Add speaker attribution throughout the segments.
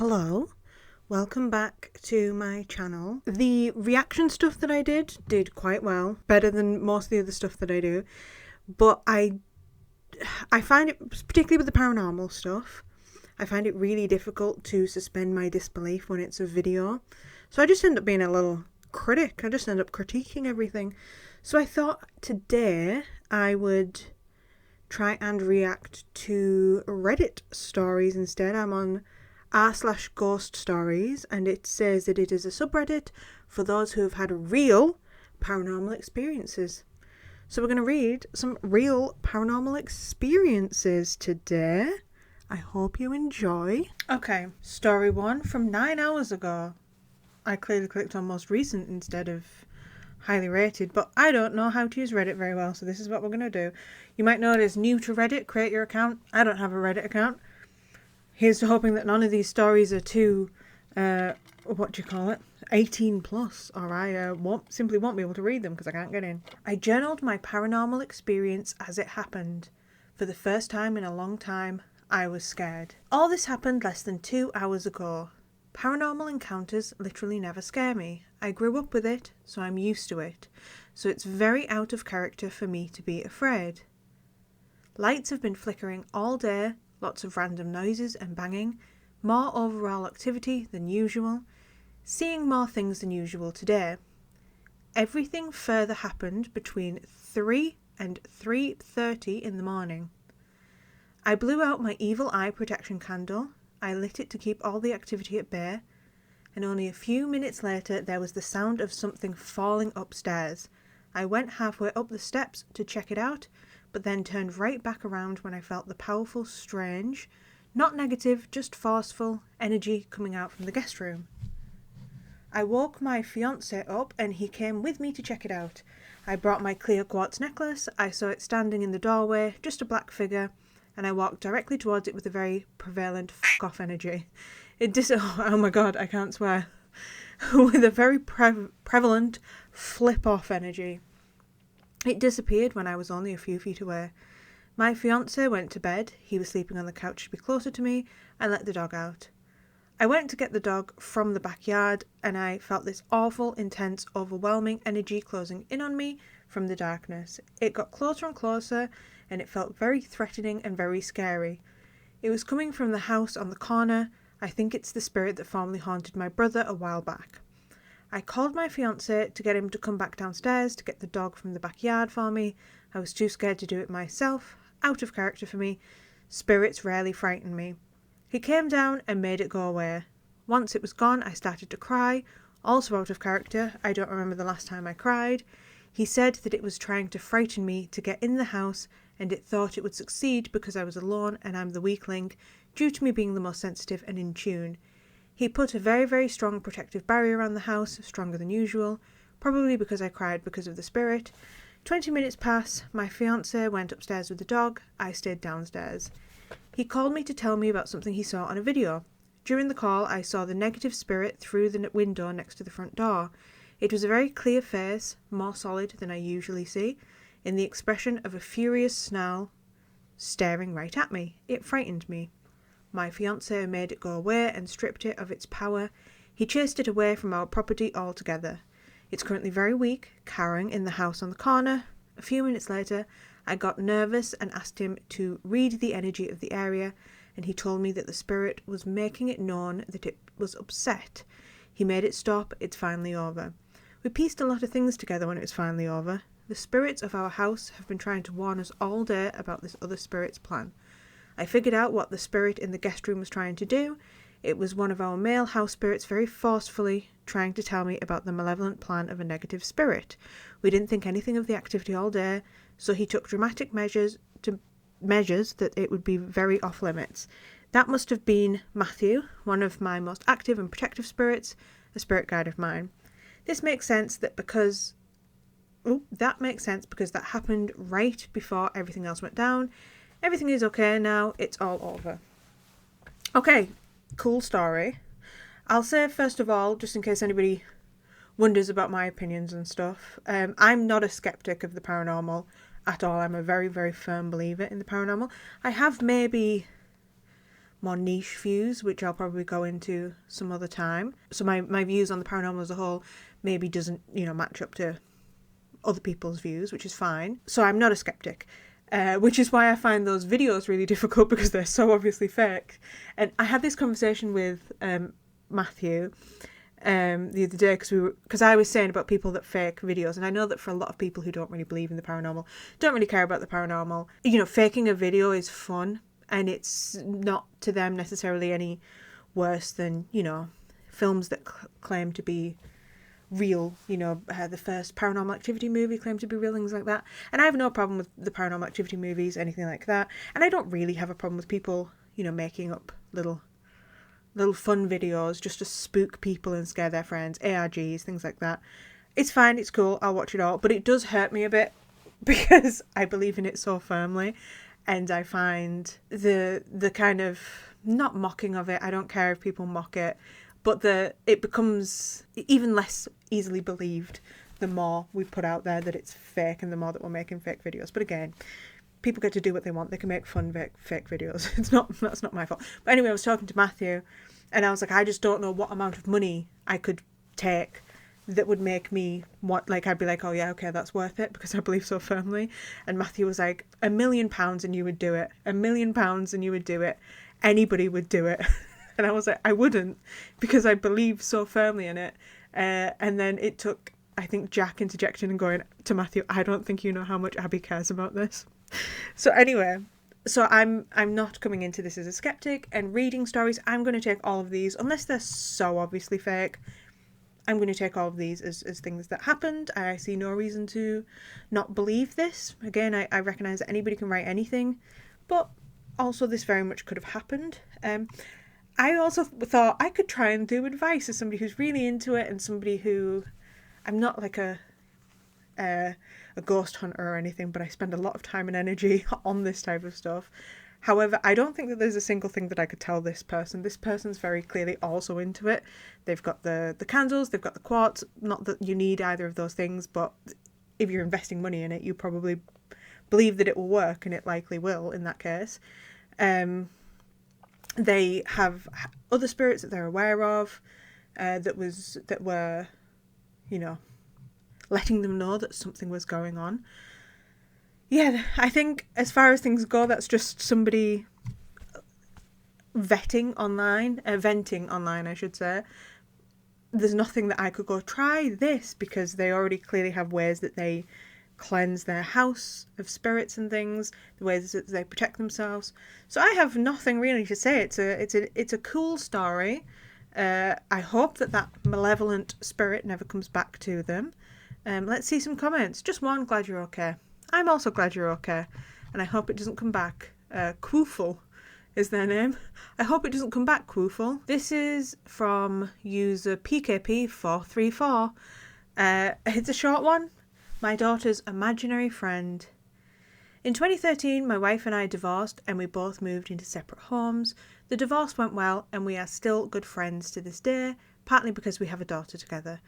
Speaker 1: Hello, welcome back to my channel. The reaction stuff that I did quite well, better than most of the other stuff that I do, but I find it, particularly with the paranormal stuff, I find it really difficult to suspend my disbelief when it's a video. So I just end up being a little critic. I just end up critiquing everything. So I thought today I would try and react to Reddit stories instead. I'm on r/ghost stories, and it says that it is a subreddit for those who have had real paranormal experiences. So we're going to read some real paranormal experiences today. I hope you enjoy. Okay, story 1 from 9 hours ago. I clearly clicked on most recent instead of highly rated, but I don't know how to use Reddit very well, so this is what we're going to do. You might know it as new to Reddit, create your account. I don't have a Reddit account. Here's to hoping that none of these stories are too, 18 plus, or I simply won't be able to read them because I can't get in. I journaled my paranormal experience as it happened. For the first time in a long time, I was scared. All this happened less than 2 hours ago. Paranormal encounters literally never scare me. I grew up with it, so I'm used to it. So it's very out of character for me to be afraid. Lights have been flickering all day. Lots of random noises and banging, more overall activity than usual, seeing more things than usual today. Everything further happened between 3 and 3:30 in the morning. I blew out my evil eye protection candle, I lit it to keep all the activity at bay, and only a few minutes later there was the sound of something falling upstairs. I went halfway up the steps to check it out, but then turned right back around when I felt the powerful, strange, not negative, just forceful energy coming out from the guest room. I woke my fiancé up and he came with me to check it out. I brought my clear quartz necklace, I saw it standing in the doorway, just a black figure, and I walked directly towards it with a very prevalent f**k-off energy. Oh my god, I can't swear. With a very prevalent flip-off energy. It disappeared when I was only a few feet away. My fiancé went to bed. He was sleeping on the couch to be closer to me. I let the dog out. I went to get the dog from the backyard and I felt this awful, intense, overwhelming energy closing in on me from the darkness. It got closer and closer and it felt very threatening and very scary. It was coming from the house on the corner. I think it's the spirit that formerly haunted my brother a while back. I called my fiancé to get him to come back downstairs to get the dog from the backyard for me. I was too scared to do it myself. Out of character for me. Spirits rarely frighten me. He came down and made it go away. Once it was gone, I started to cry. Also out of character. I don't remember the last time I cried. He said that it was trying to frighten me to get in the house and it thought it would succeed because I was alone and I'm the weak link due to me being the most sensitive and in tune. He put a very, very strong protective barrier around the house, stronger than usual, probably because I cried because of the spirit. 20 minutes pass, my fiancé went upstairs with the dog, I stayed downstairs. He called me to tell me about something he saw on a video. During the call, I saw the negative spirit through the window next to the front door. It was a very clear face, more solid than I usually see, in the expression of a furious snarl, staring right at me. It frightened me. My fiancé made it go away and stripped it of its power. He chased it away from our property altogether. It's currently very weak, cowering in the house on the corner. A few minutes later, I got nervous and asked him to read the energy of the area, and he told me that the spirit was making it known that it was upset. He made it stop. It's finally over. We pieced a lot of things together when it was finally over. The spirits of our house have been trying to warn us all day about this other spirit's plan. I figured out what the spirit in the guest room was trying to do. It was one of our male house spirits very forcefully trying to tell me about the malevolent plan of a negative spirit. We didn't think anything of the activity all day, so he took dramatic measures that it would be very off limits. That must have been Matthew, one of my most active and protective spirits, a spirit guide of mine. This makes sense because that happened right before everything else went down. Everything is okay now, it's all over. Okay, cool story. I'll say first of all, just in case anybody wonders about my opinions and stuff, I'm not a skeptic of the paranormal at all. I'm a very, very firm believer in the paranormal. I have maybe more niche views, which I'll probably go into some other time. So my views on the paranormal as a whole maybe doesn't, match up to other people's views, which is fine. So I'm not a skeptic, which is why I find those videos really difficult, because they're so obviously fake. And I had this conversation with Matthew the other day, because I was saying about people that fake videos, and I know that for a lot of people who don't really believe in the paranormal, don't really care about the paranormal, faking a video is fun, and it's not to them necessarily any worse than, films that claim to be real, the first Paranormal Activity movie claimed to be real, things like that. And I have no problem with the Paranormal Activity movies, anything like that. And I don't really have a problem with people, making up little fun videos just to spook people and scare their friends, ARGs, things like that. It's fine, it's cool, I'll watch it all. But it does hurt me a bit because I believe in it so firmly. And I find the kind of, not mocking of it, I don't care if people mock it, but it becomes even less easily believed the more we put out there that it's fake, and the more that we're making fake videos. But again, people get to do what they want. They can make fun fake videos. That's not my fault. But anyway, I was talking to Matthew, and I was like, I just don't know what amount of money I could take that would make me want, I'd be like, oh yeah, okay, that's worth it, because I believe so firmly. And Matthew was like, £1 million and you would do it. £1 million and you would do it. Anybody would do it. And I was like, I wouldn't, because I believe so firmly in it. And then it took, I think, Jack interjecting and going to Matthew, I don't think you know how much Abby cares about this. So anyway, I'm not coming into this as a skeptic, and reading stories, I'm going to take all of these, unless they're so obviously fake, I'm going to take all of these as things that happened. I see no reason to not believe this. Again, I recognise that anybody can write anything, but also this very much could have happened. I also thought I could try and do advice as somebody who's really into it, and somebody who, I'm not like a ghost hunter or anything, but I spend a lot of time and energy on this type of stuff. However, I don't think that there's a single thing that I could tell this person. This person's very clearly also into it. They've got the candles, they've got the quartz. Not that you need either of those things, but if you're investing money in it, you probably believe that it will work, and it likely will in that case. They have other spirits that they're aware of, that were, letting them know that something was going on. Yeah, I think as far as things go, that's just somebody venting online, I should say. There's nothing that I could go, try this, because they already clearly have ways that they cleanse their house of spirits and things, the ways that they protect themselves. So I have nothing really to say. It's a cool story. I hope that malevolent spirit never comes back to them. Let's see some comments. Just one, glad you're okay. I'm also glad you're okay, and I hope it doesn't come back. Quooful is their name. I hope it doesn't come back, Quooful. This is from user PKP434. It's a short one. My daughter's imaginary friend. In 2013, my wife and I divorced, and we both moved into separate homes. The divorce went well, and we are still good friends to this day, partly because we have a daughter together.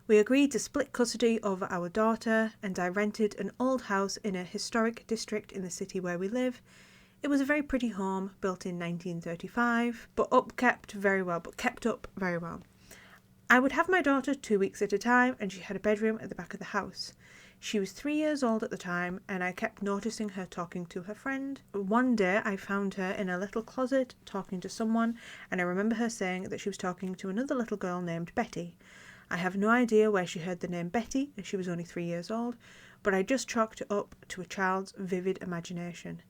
Speaker 1: We agreed to split custody over our daughter, and I rented an old house in a historic district in the city where we live. It was a very pretty home, built in 1935, but kept up very well. I would have my daughter 2 weeks at a time, and she had a bedroom at the back of the house. She was 3 years old at the time, and I kept noticing her talking to her friend. One day I found her in a little closet talking to someone, and I remember her saying that she was talking to another little girl named Betty. I have no idea where she heard the name Betty, as she was only 3 years old, but I just chalked it up to a child's vivid imagination.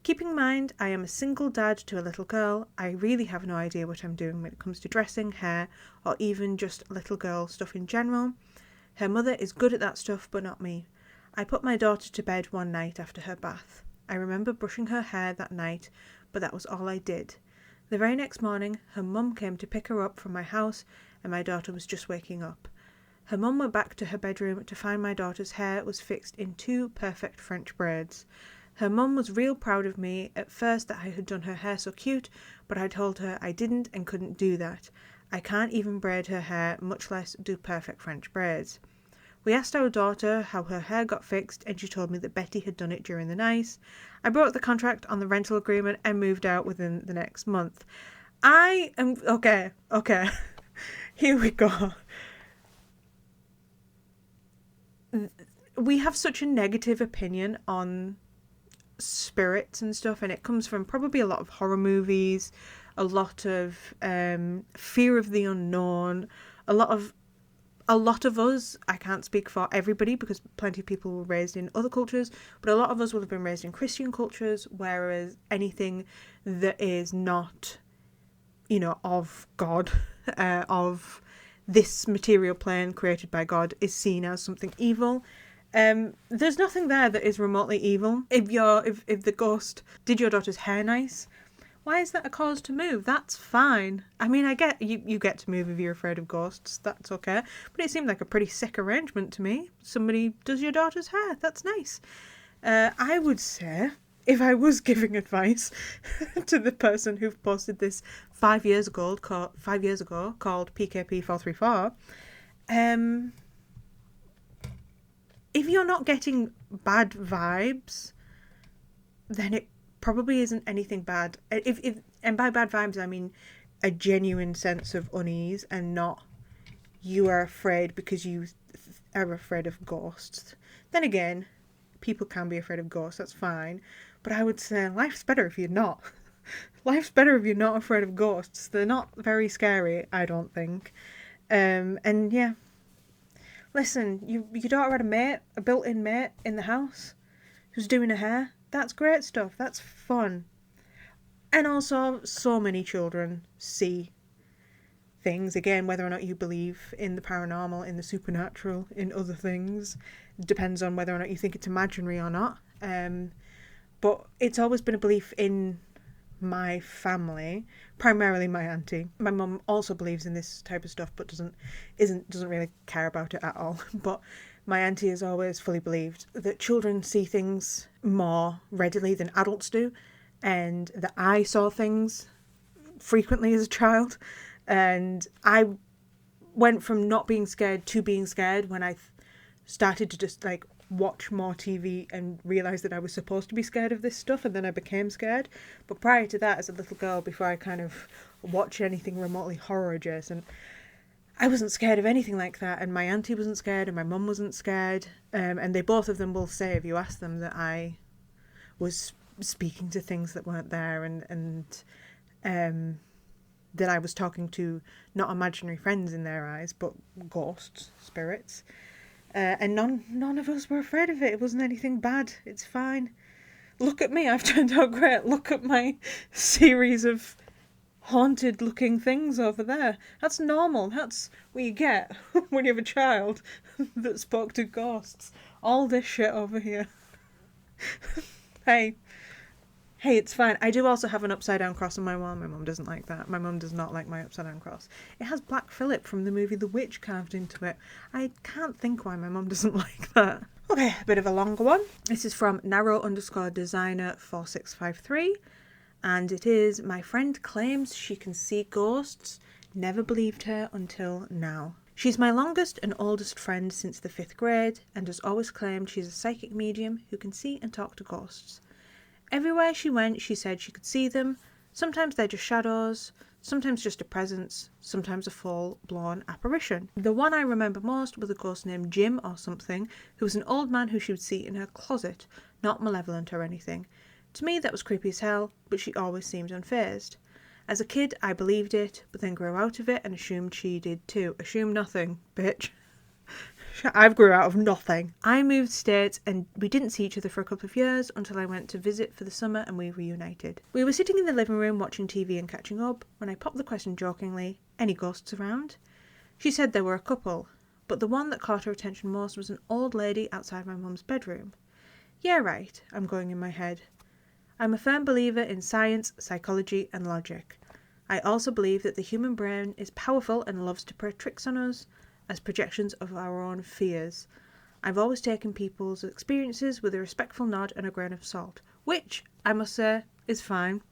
Speaker 1: Keeping in mind I am a single dad to a little girl, I really have no idea what I'm doing when it comes to dressing, hair, or even just little girl stuff in general. Her mother is good at that stuff, but not me. I put my daughter to bed one night after her bath. I remember brushing her hair that night, but that was all I did. The very next morning, her mum came to pick her up from my house, and my daughter was just waking up. Her mum went back to her bedroom to find my daughter's hair was fixed in 2 perfect French braids. Her mum was real proud of me at first that I had done her hair so cute, but I told her I didn't and couldn't do that. I can't even braid her hair, much less do perfect French braids. We asked our daughter how her hair got fixed, and she told me that Betty had done it during the night. I broke the contract on the rental agreement and moved out within the next month. I am... Okay. Here we go. We have such a negative opinion on spirits and stuff, and it comes from probably a lot of horror movies, a lot of fear of the unknown, a lot of us, I can't speak for everybody because plenty of people were raised in other cultures, but a lot of us would have been raised in Christian cultures, whereas anything that is not, of God, of this material plane created by God, is seen as something evil. There's nothing there that is remotely evil. If the ghost did your daughter's hair nice, why is that a cause to move? That's fine. I mean, I get you get to move if you're afraid of ghosts. That's okay. But it seemed like a pretty sick arrangement to me. Somebody does your daughter's hair. That's nice. I would say, if I was giving advice to the person who posted this 5 years ago called PKP434, if you're not getting bad vibes, then it probably isn't anything bad. And by bad vibes I mean a genuine sense of unease, and not you are afraid because you are afraid of ghosts. Then again, people can be afraid of ghosts, that's fine, but I would say life's better if you're not. Life's better if you're not afraid of ghosts. They're not very scary, I don't think. And yeah, listen, your daughter had a built-in mate in the house who's doing her hair. That's great stuff. That's fun. And also, so many children see things. Again, whether or not you believe in the paranormal, in the supernatural, in other things, depends on whether or not you think it's imaginary or not. But it's always been a belief in my family, primarily my auntie. My mum also believes in this type of stuff, but doesn't really care about it at all. But my auntie has always fully believed that children see things more readily than adults do, and that I saw things frequently as a child, and I went from not being scared to being scared when I started to just watch more TV and realise that I was supposed to be scared of this stuff, and then I became scared. But prior to that, as a little girl, before I kind of watched anything remotely horror adjacent, I wasn't scared of anything like that, and my auntie wasn't scared, and my mum wasn't scared, and they both of them will say, if you ask them, that I was speaking to things that weren't there, and that I was talking to not imaginary friends in their eyes, but ghosts, spirits. And none of us were afraid of it. It wasn't anything bad. It's fine. Look at me, I've turned out great. Look at my series of haunted looking things over there. That's normal. That's what you get when you have a child that spoke to ghosts. All this shit over here. Hey, it's fine. I do also have an upside down cross on my wall. My mum doesn't like that. My mum does not like my upside down cross. It has Black Phillip from the movie The Witch carved into it. I can't think why my mum doesn't like that. Okay, a bit of a longer one. This is from narrow_designer4653. And it is, my friend claims she can see ghosts. Never believed her until now. She's my longest and oldest friend since the 5th grade, and has always claimed she's a psychic medium who can see and talk to ghosts. Everywhere she went, she said she could see them. Sometimes they're just shadows, sometimes just a presence, sometimes a full-blown apparition. The one I remember most was a ghost named Jim or something, who was an old man who she would see in her closet, not malevolent or anything. To me, that was creepy as hell, but she always seemed unfazed. As a kid, I believed it, but then grew out of it and assumed she did too. Assume nothing, bitch. I've grew out of nothing. I moved states and we didn't see each other for a couple of years until I went to visit for the summer and we reunited. We were sitting in the living room watching TV and catching up when I popped the question jokingly, any ghosts around? She said there were a couple, but the one that caught her attention most was an old lady outside my mum's bedroom. Yeah, right, I'm going in my head. I'm a firm believer in science, psychology and logic. I also believe that the human brain is powerful and loves to play tricks on us as projections of our own fears. I've always taken people's experiences with a respectful nod and a grain of salt, which, I must say, is fine.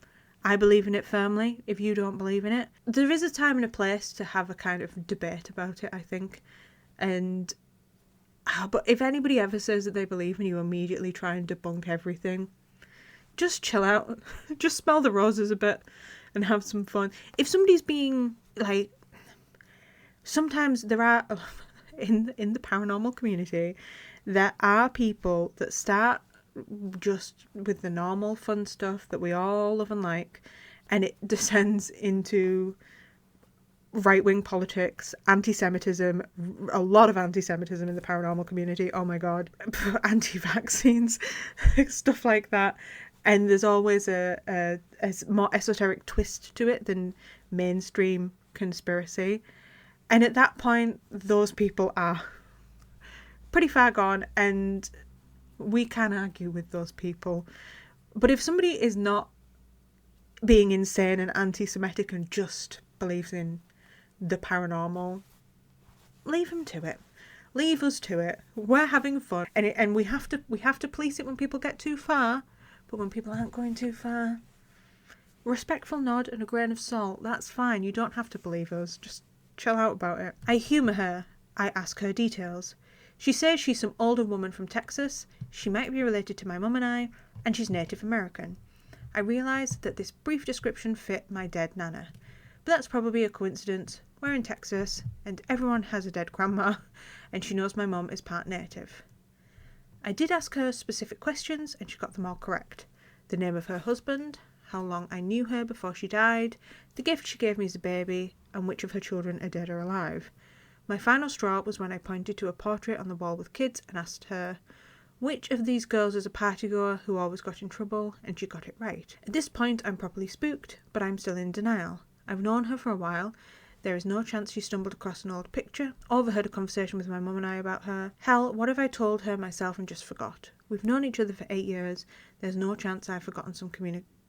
Speaker 1: I believe in it firmly, if you don't believe in it. There is a time and a place to have a kind of debate about it, I think. And But if anybody ever says that they believe and you immediately try and debunk everything, just chill out. Just smell the roses a bit and have some fun. If somebody's being like, sometimes there are in the paranormal community, there are people that start just with the normal fun stuff that we all love and like, and it descends into right-wing politics, anti-Semitism, a lot of anti-Semitism in the paranormal community, oh my god, anti-vaccines, stuff like that. And there's always a more esoteric twist to it than mainstream conspiracy. And at that point, those people are pretty far gone, and we can argue with those people. But if somebody is not being insane and anti-Semitic and just believes in the paranormal, leave them to it. Leave us to it. We're having fun, and we have to police it when people get too far. But when people aren't going too far, respectful nod and a grain of salt. That's fine. You don't have to believe us. Just chill out about it. I humour her. I ask her details. She says she's some older woman from Texas. She might be related to my mum and she's Native American. I realise that this brief description fit my dead nana. But that's probably a coincidence. We're in Texas, and everyone has a dead grandma, and she knows my mum is part Native. I did ask her specific questions, and she got them all correct. The name of her husband, how long I knew her before she died, the gift she gave me as a baby, and which of her children are dead or alive. My final straw was when I pointed to a portrait on the wall with kids and asked her, which of these girls is a partygoer who always got in trouble, and she got it right. At this point, I'm properly spooked, but I'm still in denial. I've known her for a while. There is no chance she stumbled across an old picture, overheard a conversation with my mum and I about her. Hell, what if I told her myself and just forgot? We've known each other for 8 years. There's no chance I've forgotten some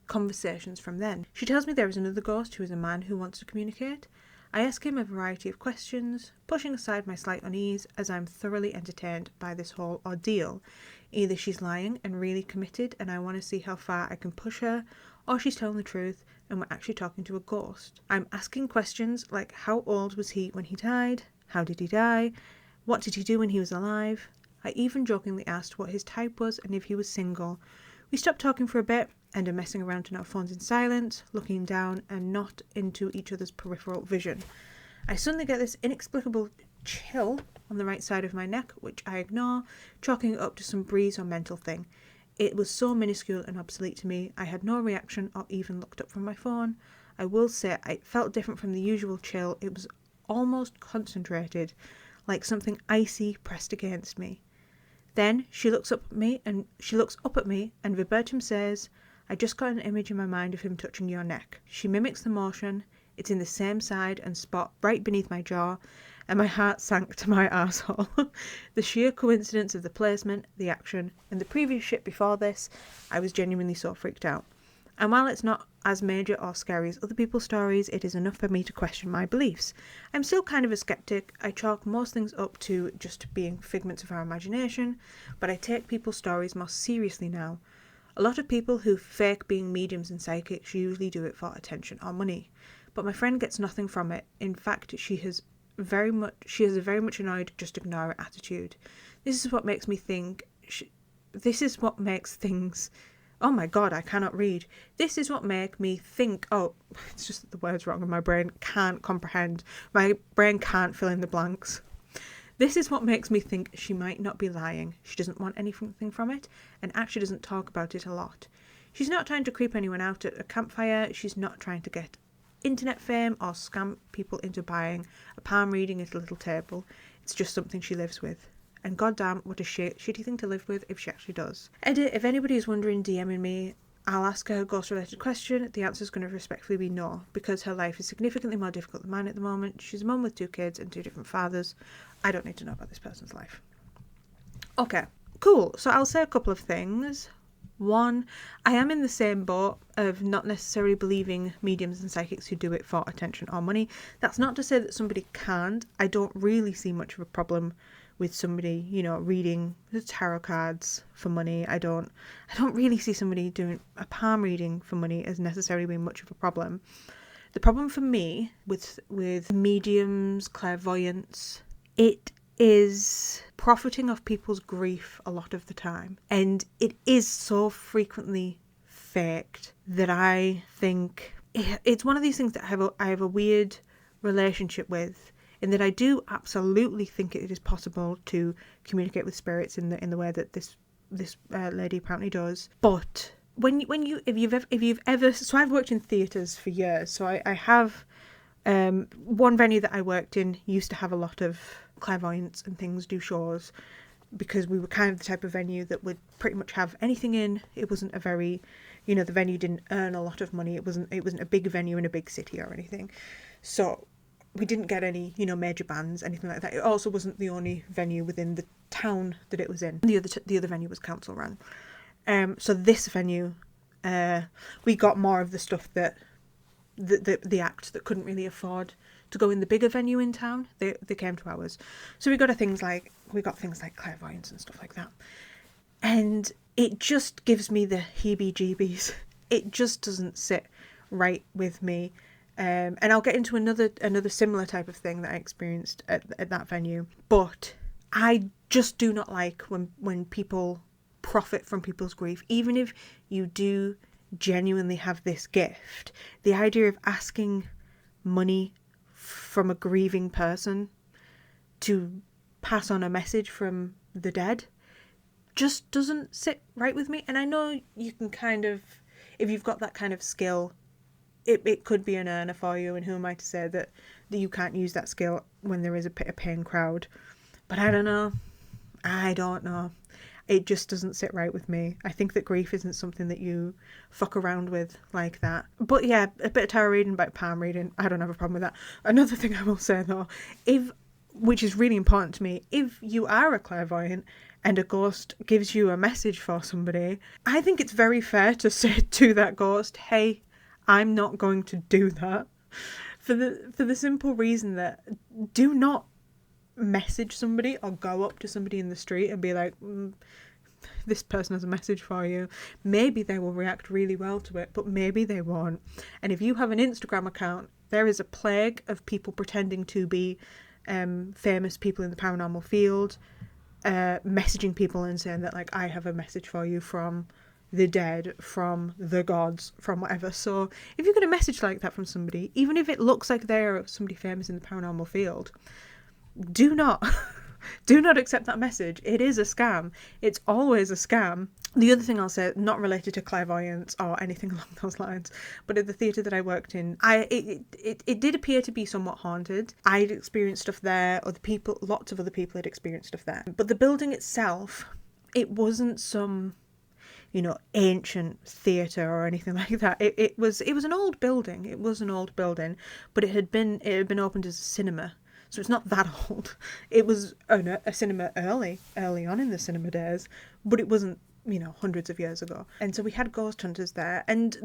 Speaker 1: conversations from then. She tells me there is another ghost who is a man who wants to communicate. I ask him a variety of questions, pushing aside my slight unease as I'm thoroughly entertained by this whole ordeal. Either she's lying and really committed and I want to see how far I can push her, or she's telling the truth and we're actually talking to a ghost. I'm asking questions like how old was he when he died? How did he die? What did he do when he was alive? I even jokingly asked what his type was and if he was single. We stopped talking for a bit and are messing around on our phones in silence, looking down and not into each other's peripheral vision. I suddenly get this inexplicable chill on the right side of my neck, which I ignore, chalking it up to some breeze or mental thing. It was so minuscule and obsolete to me, I had no reaction or even looked up from my phone. I will say it felt different from the usual chill. It was almost concentrated, like something icy pressed against me. Then she looks up at me and verbatim says, I just got an image in my mind of him touching your neck. She mimics the motion. It's in the same side and spot right beneath my jaw, and my heart sank to my arsehole. The sheer coincidence of the placement, the action, and the previous shit before this, I was genuinely so freaked out. And while it's not as major or scary as other people's stories, it is enough for me to question my beliefs. I'm still kind of a skeptic. I chalk most things up to just being figments of our imagination, but I take people's stories more seriously now. A lot of people who fake being mediums and psychics usually do it for attention or money, but my friend gets nothing from it. In fact, she has a very much annoyed, just ignore it attitude. This is what makes me think. Oh my god, I cannot read. This is what make me think. Oh, it's just that the word's wrong and my brain can't comprehend. My brain can't fill in the blanks. This is what makes me think she might not be lying. She doesn't want anything from it and actually doesn't talk about it a lot. She's not trying to creep anyone out at a campfire. She's not trying to get internet fame or scam people into buying a palm reading at a little table. It's just something she lives with. And goddamn, what a shitty thing to live with if she actually does. Edit, if anybody is wondering DMing me, I'll ask her a ghost-related question. The answer's going to respectfully be no, because her life is significantly more difficult than mine at the moment. She's a mum with 2 kids and 2 different fathers. I don't need to know about this person's life. Okay, cool. So I'll say a couple of things. 1, I am in the same boat of not necessarily believing mediums and psychics who do it for attention or money. That's not to say that somebody can't. I don't really see much of a problem with somebody, reading the tarot cards for money. I don't really see somebody doing a palm reading for money as necessarily being much of a problem. The problem for me with mediums, clairvoyance, it is profiting off people's grief a lot of the time. And it is so frequently faked that I think it's one of these things that I have a weird relationship with, in that I do absolutely think it is possible to communicate with spirits in the way that this lady apparently does. But if you've ever, so I've worked in theatres for years, so I have one venue that I worked in used to have a lot of clairvoyants and things do shows, because we were kind of the type of venue that would pretty much have anything in. It wasn't a very, the venue didn't earn a lot of money. It wasn't a big venue in a big city or anything. So we didn't get any, major bands, anything like that. It also wasn't the only venue within the town that it was in. The other venue was council run. So this venue, we got more of the stuff that the act that couldn't really afford to go in the bigger venue in town, they came to ours. So we got things like clairvoyance and stuff like that. And it just gives me the heebie-jeebies. It just doesn't sit right with me. And I'll get into another similar type of thing that I experienced at that venue. But I just do not like when people profit from people's grief. Even if you do genuinely have this gift, the idea of asking money from a grieving person to pass on a message from the dead just doesn't sit right with me. And I know you can kind of, if you've got that kind of skill, it could be an earner for you, and who am I to say that you can't use that skill when there is a paying crowd. But I don't know. It just doesn't sit right with me. I think that grief isn't something that you fuck around with like that. But yeah, a bit of tarot reading, a bit of palm reading, I don't have a problem with that. Another thing I will say though, which is really important to me, if you are a clairvoyant and a ghost gives you a message for somebody, I think it's very fair to say to that ghost, hey, I'm not going to do that. For the simple reason that do not message somebody or go up to somebody in the street and be like, this person has a message for you. Maybe they will react really well to it, but maybe they won't. And if you have an Instagram account, there is a plague of people pretending to be famous people in the paranormal field, messaging people and saying that, like, I have a message for you from the dead, from the gods, from whatever. So if you get a message like that from somebody, even if it looks like they're somebody famous in the paranormal field, do not accept that message. It is a scam. It's always a scam. The other thing I'll say, not related to clairvoyance or anything along those lines, but at the theatre that I worked in, it did appear to be somewhat haunted. I'd experienced stuff there. Lots of other people had experienced stuff there. But the building itself, it wasn't some, ancient theatre or anything like that. It was an old building. It was an old building, but it had been opened as a cinema. So it's not that old. It was a cinema early on in the cinema days, but it wasn't, hundreds of years ago. And so we had ghost hunters there. And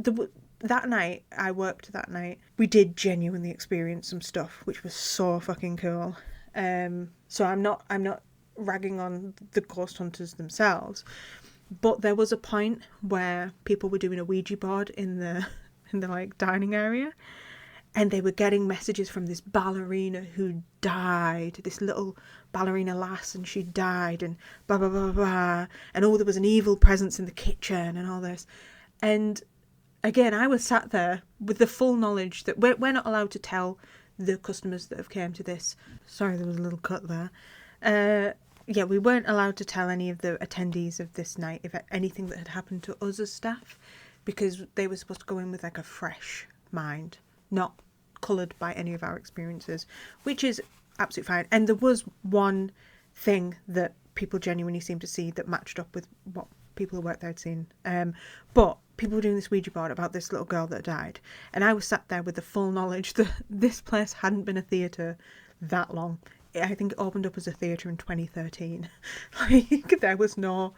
Speaker 1: that night, I worked that night, we did genuinely experience some stuff, which was so fucking cool. So I'm not ragging on the ghost hunters themselves, but there was a point where people were doing a Ouija board in the like dining area. And they were getting messages from this ballerina who died, this little ballerina lass, and she died, and blah, blah, blah, blah. And there was an evil presence in the kitchen and all this. And again, I was sat there with the full knowledge that we're not allowed to tell the customers that have came to this. Sorry, there was a little cut there. We weren't allowed to tell any of the attendees of this night if anything that had happened to us as staff, because they were supposed to go in with like a fresh mind, not coloured by any of our experiences, which is absolutely fine. And there was one thing that people genuinely seemed to see that matched up with what people who worked there had seen. But people were doing this Ouija board about this little girl that died. And I was sat there with the full knowledge that this place hadn't been a theatre that long. I think it opened up as a theatre in 2013. Like, there was no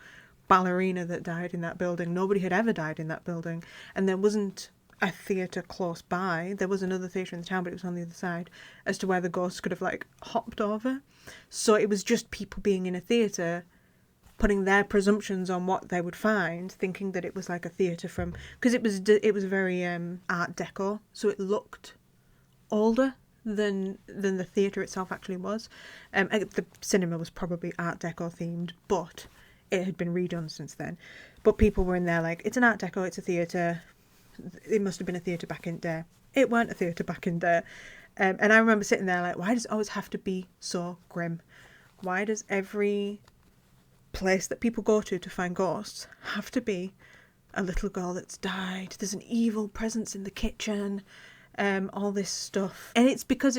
Speaker 1: ballerina that died in that building. Nobody had ever died in that building. And there wasn't a theatre close by. There was another theatre in the town, but it was on the other side, as to where the ghosts could have like hopped over. So it was just people being in a theatre, putting their presumptions on what they would find, thinking that it was like a theatre from, because it was very Art Deco, so it looked older than the theatre itself actually was. The cinema was probably Art Deco themed, but it had been redone since then. But people were in there like, it's an Art Deco, it's a theatre. It must have been a theatre back in the day. It weren't a theatre back in the day. And I remember sitting there like, why does it always have to be so grim? Why does every place that people go to find ghosts have to be a little girl that's died? There's an evil presence in the kitchen. All this stuff. And it's because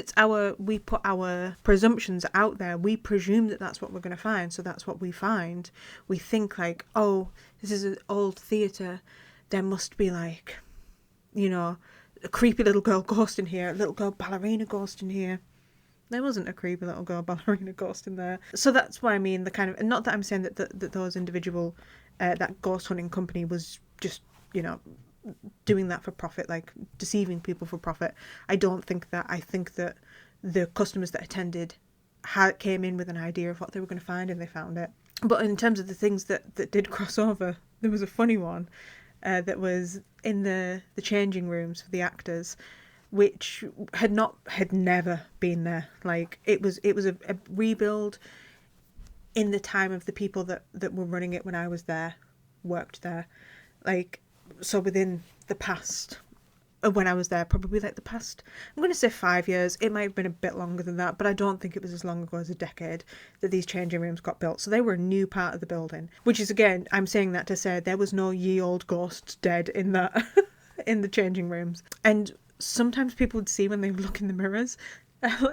Speaker 1: we put our presumptions out there. We presume that that's what we're going to find, so that's what we find. We think like, oh, this is an old theatre. There must be like, you know, a creepy little girl ghost in here, a little girl ballerina ghost in here. There wasn't a creepy little girl ballerina ghost in there. So that's what I mean, the kind of, and not that I'm saying that those individual, that ghost hunting company was just, you know, doing that for profit, like deceiving people for profit. I don't think that. I think that the customers that attended came in with an idea of what they were going to find, and they found it. But in terms of the things that did cross over, there was a funny one that was in the changing rooms for the actors, which had never been there. Like it was a rebuild in the time of the people that were running it when I was there, worked there. Like, so within the past, when I was there, probably like the past, I'm going to say 5 years. It might have been a bit longer than that, but I don't think it was as long ago as a decade that these changing rooms got built. So they were a new part of the building, which is, again, I'm saying that to say there was no ye old ghosts dead in that, in the changing rooms. And sometimes people would see when they look in the mirrors,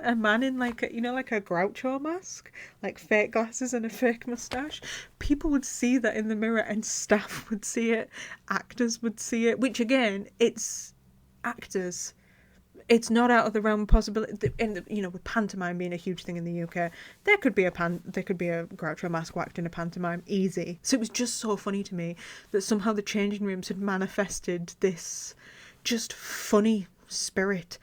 Speaker 1: a man in like a, you know, like a Groucho mask, like fake glasses and a fake moustache. People would see that in the mirror, and staff would see it, actors would see it, which again, it's actors. It's not out of the realm of possibility. And you know, with pantomime being a huge thing in the UK, there could be a Groucho mask whacked in a pantomime, easy. So it was just so funny to me that somehow the changing rooms had manifested this just funny spirit.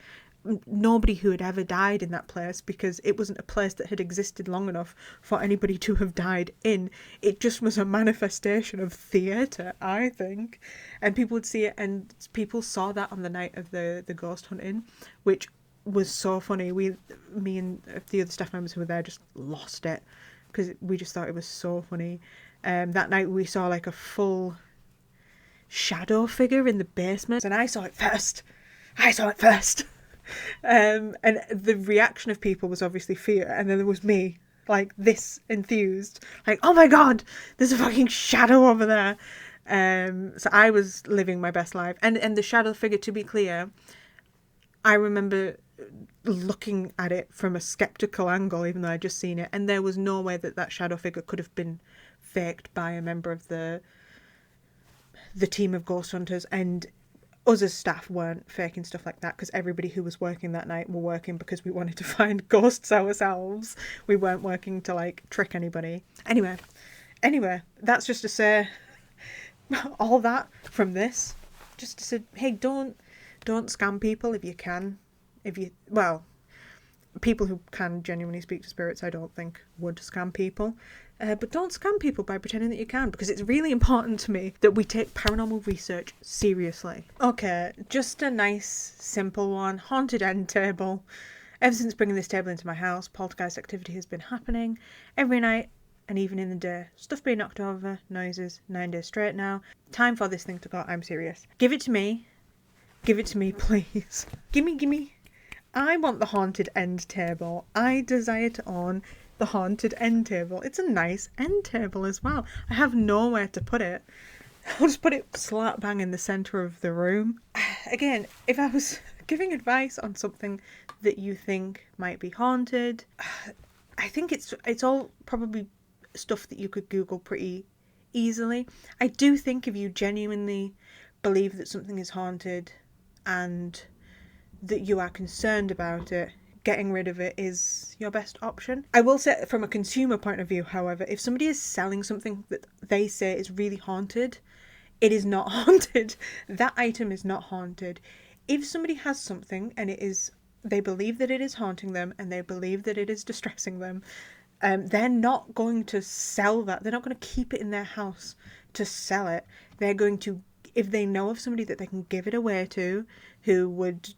Speaker 1: Nobody who had ever died in that place, because it wasn't a place that had existed long enough for anybody to have died in. It just was a manifestation of theatre, I think. And people would see it, and people saw that on the night of the ghost hunting, which was so funny. Me and the other staff members who were there just lost it, because we just thought it was so funny. That night we saw like a full shadow figure in the basement, and I saw it first. And the reaction of people was obviously fear, and then there was me, like this enthused, like, oh my god, there's a fucking shadow over there. So I was living my best life, and the shadow figure, to be clear, I remember looking at it from a skeptical angle, even though I'd just seen it, and there was no way that shadow figure could have been faked by a member of the team of ghost hunters. And us as staff weren't faking stuff like that, because everybody who was working that night were working because we wanted to find ghosts ourselves. We weren't working to like trick anybody. Anyway, that's just to say all that from this, just to say, hey, don't scam people if you can. People who can genuinely speak to spirits, I don't think would scam people. But don't scam people by pretending that you can, because it's really important to me that we take paranormal research seriously. Okay, just a nice, simple one. Haunted end table. Ever since bringing this table into my house, poltergeist activity has been happening every night and even in the day. Stuff being knocked over, noises, 9 days straight now. Time for this thing to go. I'm serious. Give it to me. Give it to me, please. Gimme. I want the haunted end table. I desire to own the haunted end table. It's a nice end table as well. I have nowhere to put it. I'll just put it slap bang in the centre of the room. Again, if I was giving advice on something that you think might be haunted, I think it's all probably stuff that you could Google pretty easily. I do think if you genuinely believe that something is haunted and that you are concerned about it, getting rid of it is your best option. I will say, from a consumer point of view, however, if somebody is selling something that they say is really haunted, it is not haunted. That item is not haunted. If somebody has something and they believe that it is haunting them and they believe that it is distressing them, they're not going to sell that. They're not going to keep it in their house to sell it. They're going to, if they know of somebody that they can give it away to, who would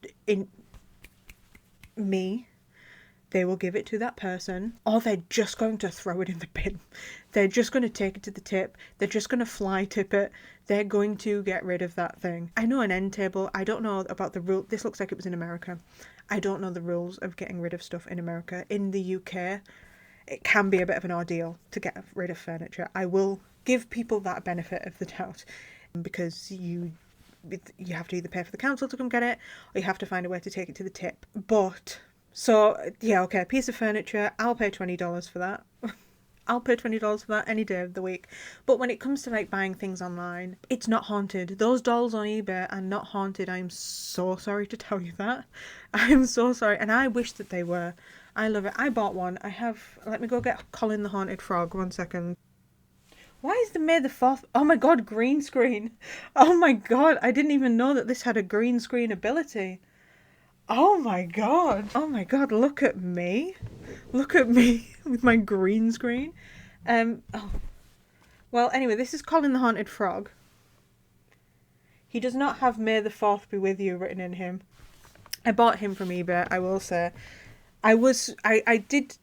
Speaker 1: me, they will give it to that person, or they're just going to throw it in the bin. They're just going to take it to the tip. They're just going to fly tip it. They're going to get rid of that thing. I know an end table. I don't know about the rule. This looks like it was in America. I don't know the rules of getting rid of stuff in America. In the UK, it can be a bit of an ordeal to get rid of furniture. I will give people that benefit of the doubt, because you have to either pay for the council to come get it, or you have to find a way to take it to the tip. But so yeah, okay, a piece of furniture, I'll pay $20 for that. I'll pay $20 for that any day of the week. But when it comes to like buying things online, it's not haunted. Those dolls on eBay are not haunted. I'm so sorry to tell you that. I'm so sorry. And I wish that they were. I love it. I bought one. Let me go get Colin the Haunted Frog. 1 second. Why is the May the 4th? Oh my god, green screen. Oh my god, I didn't even know that this had a green screen ability. Oh my god. Oh my god, look at me. Look at me with my green screen. Well, anyway, this is Colin the Haunted Frog. He does not have May the 4th be with you written in him. I bought him from eBay, I will say. I did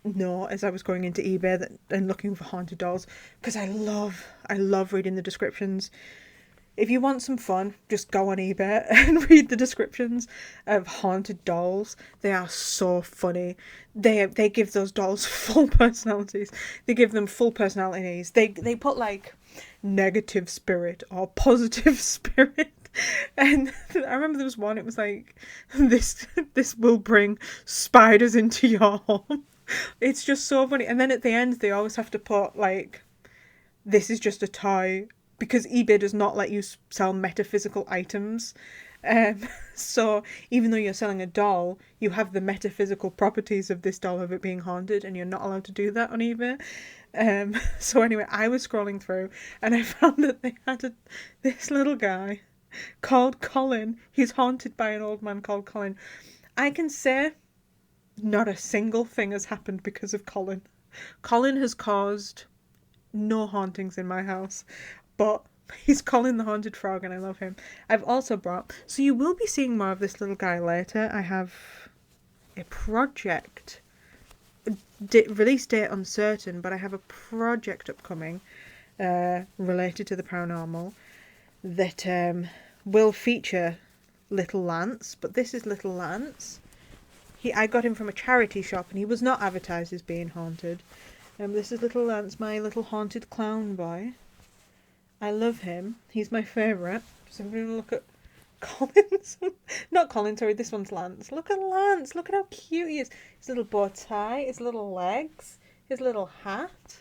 Speaker 1: know as I was going into eBay and looking for haunted dolls, because I love reading the descriptions. If you want some fun, just go on eBay and read the descriptions of haunted dolls. They are so funny. They give those dolls full personalities. They give them full personalities. They put like negative spirit or positive spirit. And I remember there was one, it was like, this will bring spiders into your home. It's just so funny. And then at the end, they always have to put like, this is just a toy, because eBay does not let you sell metaphysical items. So even though you're selling a doll, you have the metaphysical properties of this doll of it being haunted, and you're not allowed to do that on eBay. So anyway, I was scrolling through and I found that they had this little guy called Colin. He's haunted by an old man called Colin. I can say not a single thing has happened because of Colin. Colin has caused no hauntings in my house, but he's Colin the Haunted Frog and I love him. I've also brought, so you will be seeing more of this little guy later. I have a project, release date uncertain, but I have a project upcoming related to the paranormal that will feature Little Lance, but this is Little Lance. I got him from a charity shop and he was not advertised as being haunted. This is Little Lance, my little haunted clown boy. I love him. He's my favourite. So I'm going to look at Colin's. Not Colin, sorry, this one's Lance. Look at Lance. Look at how cute he is. His little bow tie, his little legs, his little hat.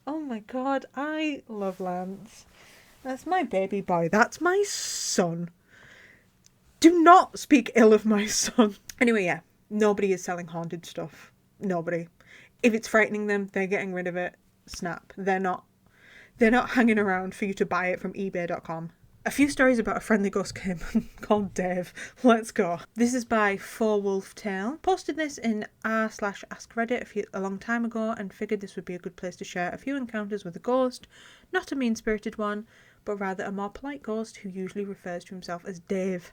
Speaker 1: Oh my god, I love Lance. That's my baby boy. That's my son. Do not speak ill of my son. Anyway, yeah. Nobody is selling haunted stuff. Nobody. If it's frightening them, they're getting rid of it. Snap. They're not hanging around for you to buy it from ebay.com. A few stories about a friendly ghost came called Dave. Let's go. This is by 4wolftail. Posted this in r/askreddit a long time ago and figured this would be a good place to share a few encounters with a ghost. Not a mean-spirited one, but rather a more polite ghost who usually refers to himself as Dave.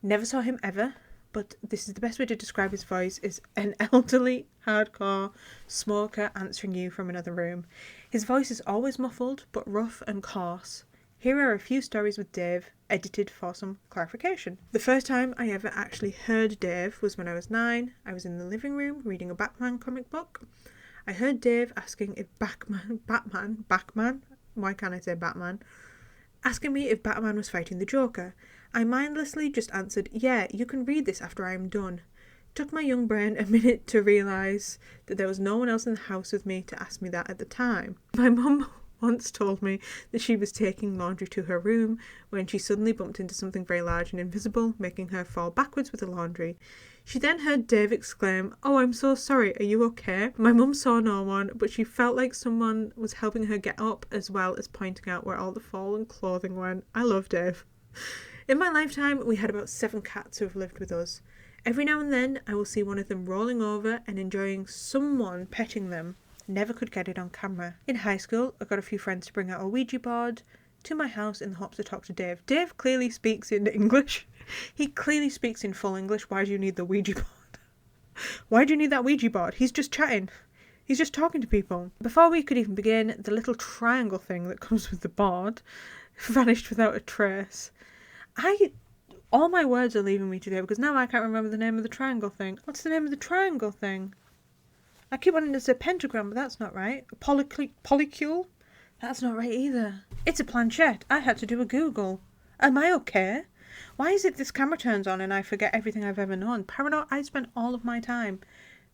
Speaker 1: Never saw him ever, but this is the best way to describe his voice, is an elderly, hardcore smoker answering you from another room. His voice is always muffled, but rough and coarse. Here are a few stories with Dave, edited for some clarification. The first time I ever actually heard Dave was when I was 9. I was in the living room reading a Batman comic book. I heard Dave asking if Batman, why can't I say Batman? Asking me if Batman was fighting the Joker. I mindlessly just answered, yeah, you can read this after I am done. Took my young brain a minute to realise that there was no one else in the house with me to ask me that at the time. My mum once told me that she was taking laundry to her room when she suddenly bumped into something very large and invisible, making her fall backwards with the laundry. She then heard Dave exclaim, "Oh, I'm so sorry, are you okay?" My mum saw no one, but she felt like someone was helping her get up, as well as pointing out where all the fallen clothing went. I love Dave. In my lifetime, we had about 7 cats who have lived with us. Every now and then, I will see one of them rolling over and enjoying someone petting them. Never could get it on camera. In high school, I got a few friends to bring out a Ouija board to my house in the hopes to talk to Dave. Dave clearly speaks in English. He clearly speaks in full English. Why do you need the Ouija board? Why do you need that Ouija board? He's just chatting. He's just talking to people. Before we could even begin, the little triangle thing that comes with the board vanished without a trace. All my words are leaving me today because now I can't remember the name of the triangle thing. What's the name of the triangle thing? I keep wanting to say pentagram, but that's not right. Polycule? That's not right either. It's a planchette. I had to do a Google. Am I okay? Why is it this camera turns on and I forget everything I've ever known? I spent all of my time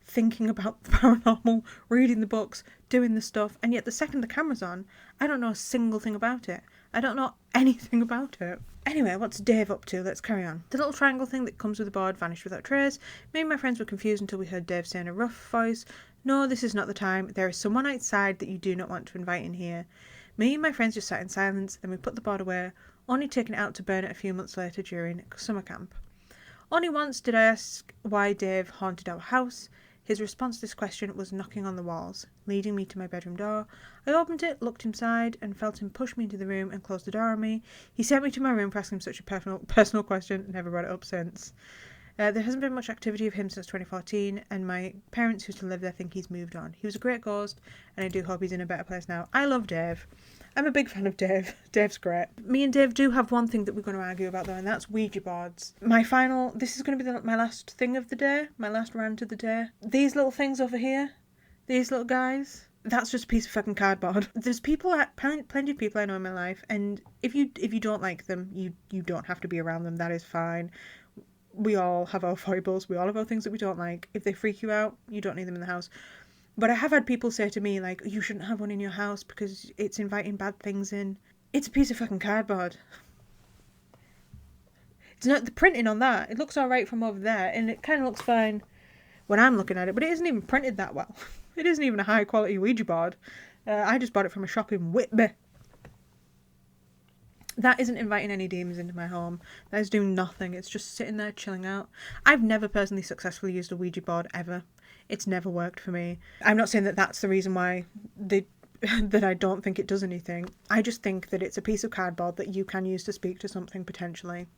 Speaker 1: thinking about the paranormal, reading the books, doing the stuff, and yet the second the camera's on, I don't know a single thing about it. I don't know anything about it. Anyway, what's Dave up to? Let's carry on. The little triangle thing that comes with the board vanished without trace. Me and my friends were confused until we heard Dave say in a rough voice, "No, this is not the time. There is someone outside that you do not want to invite in here." Me and my friends just sat in silence, then we put the board away, only taking it out to burn it a few months later during summer camp. Only once did I ask why Dave haunted our house. His response to this question was knocking on the walls, leading me to my bedroom door. I opened it, looked inside, and felt him push me into the room and close the door on me. He sent me to my room for asking such a personal question, never brought it up since. There hasn't been much activity of him since 2014, and my parents who still live there think he's moved on. He was a great ghost, and I do hope he's in a better place now. I love Dave. I'm a big fan of Dave. Dave's great. Me and Dave do have one thing that we're going to argue about though, and that's Ouija boards. This is going to be my last thing of the day, my last rant of the day. These little things over here, these little guys, that's just a piece of fucking cardboard. There's plenty of people I know in my life, and if you don't like them, you don't have to be around them. That is fine. We all have our foibles. We all have our things that we don't like. If they freak you out, you don't need them in the house. But I have had people say to me, like, you shouldn't have one in your house because it's inviting bad things in. It's a piece of fucking cardboard. It's not the printing on that. It looks alright from over there, and it kind of looks fine when I'm looking at it, but it isn't even printed that well. It isn't even a high quality Ouija board. I just bought it from a shop in Whitby. That isn't inviting any demons into my home. That is doing nothing. It's just sitting there chilling out. I've never personally successfully used a Ouija board ever. It's never worked for me. I'm not saying that that's the reason why that I don't think it does anything. I just think that it's a piece of cardboard that you can use to speak to something potentially.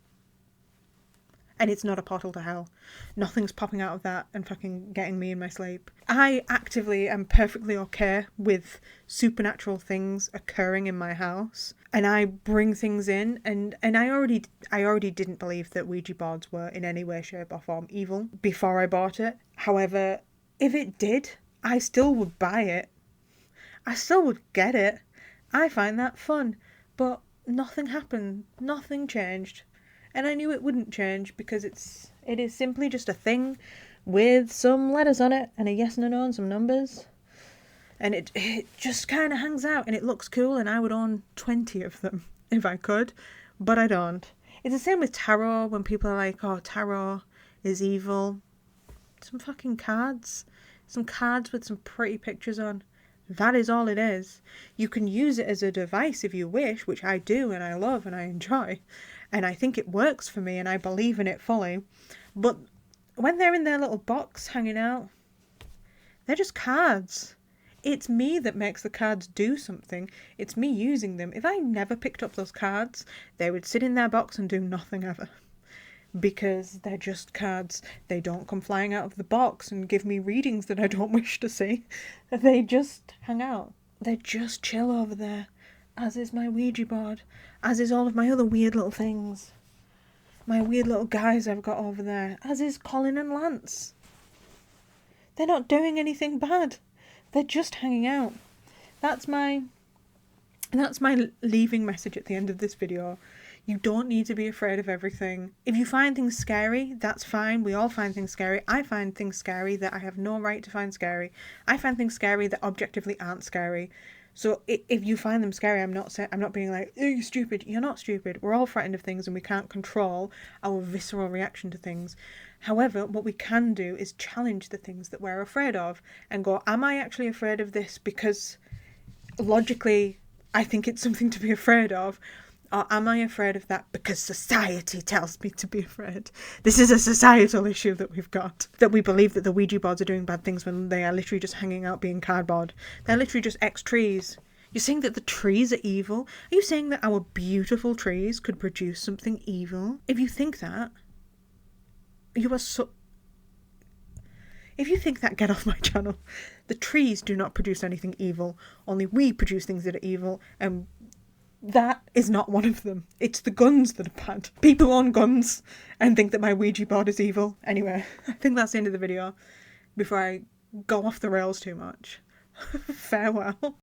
Speaker 1: And it's not a portal to hell. Nothing's popping out of that and fucking getting me in my sleep. I actively am perfectly okay with supernatural things occurring in my house. And I bring things in, and I already didn't believe that Ouija boards were in any way, shape or form evil before I bought it. However, if it did, I still would buy it. I still would get it. I find that fun. But nothing happened. Nothing changed. And I knew it wouldn't change because it is simply just a thing with some letters on it and a yes and a no and some numbers. And it just kind of hangs out and it looks cool, and I would own 20 of them if I could, but I don't. It's the same with tarot. When people are like, oh, tarot is evil. Some fucking cards. Some cards with some pretty pictures on. That is all it is. You can use it as a device if you wish, which I do and I love and I enjoy. And I think it works for me and I believe in it fully. But when they're in their little box hanging out, they're just cards. It's me that makes the cards do something. It's me using them. If I never picked up those cards, they would sit in their box and do nothing ever. Because they're just cards. They don't come flying out of the box and give me readings that I don't wish to see. They just hang out. They just chill over there. As is my Ouija board. As is all of my other weird little things. My weird little guys I've got over there. As is Colin and Lance. They're not doing anything bad. They're just hanging out. That's my leaving message at the end of this video. You don't need to be afraid of everything. If you find things scary, that's fine. We all find things scary. I find things scary that I have no right to find scary. I find things scary that objectively aren't scary. So if you find them scary, I'm not being like, oh, you're stupid. You're not stupid. We're all frightened of things and we can't control our visceral reaction to things. However, what we can do is challenge the things that we're afraid of and go, am I actually afraid of this because logically I think it's something to be afraid of? Or am I afraid of that because society tells me to be afraid? This is a societal issue that we've got. That we believe that the Ouija boards are doing bad things when they are literally just hanging out being cardboard. They're literally just trees. You're saying that the trees are evil? Are you saying that our beautiful trees could produce something evil? If you think that, you are so... If you think that, get off my channel. The trees do not produce anything evil. Only we produce things that are evil, and that is not one of them. It's the guns that are bad. People own guns and think that my Ouija board is evil. Anyway, I think that's the end of the video before I go off the rails too much. Farewell.